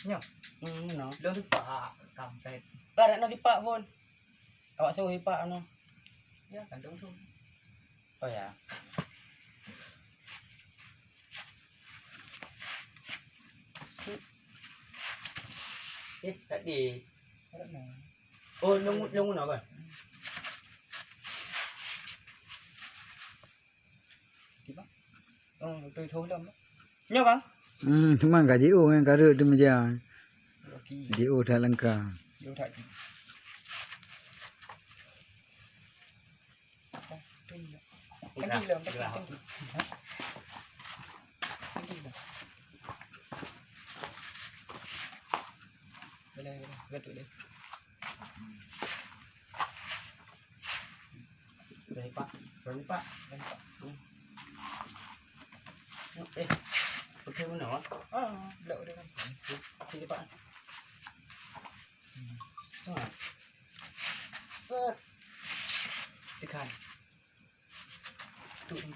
Nyo. No. Lo di pak kampret. Para no di Pak Bon. Awak suhi Pak ano. Ya kandung tuh. Oh ya. Tadi. Oh, lungo na ba? Diba? Oh, tôi thối lắm. Nhớ bang? Cuma gaji yang karut tu macam. Gaji dah lengkap. Vô thật. Cái gì làm cái gì? Đây, về tụi đây. Đây Pak, rồi Pak, đây Pak. Eh, pakai mana wah? Belok dia kan. Sini Pak. Set. Tekan. Tu yang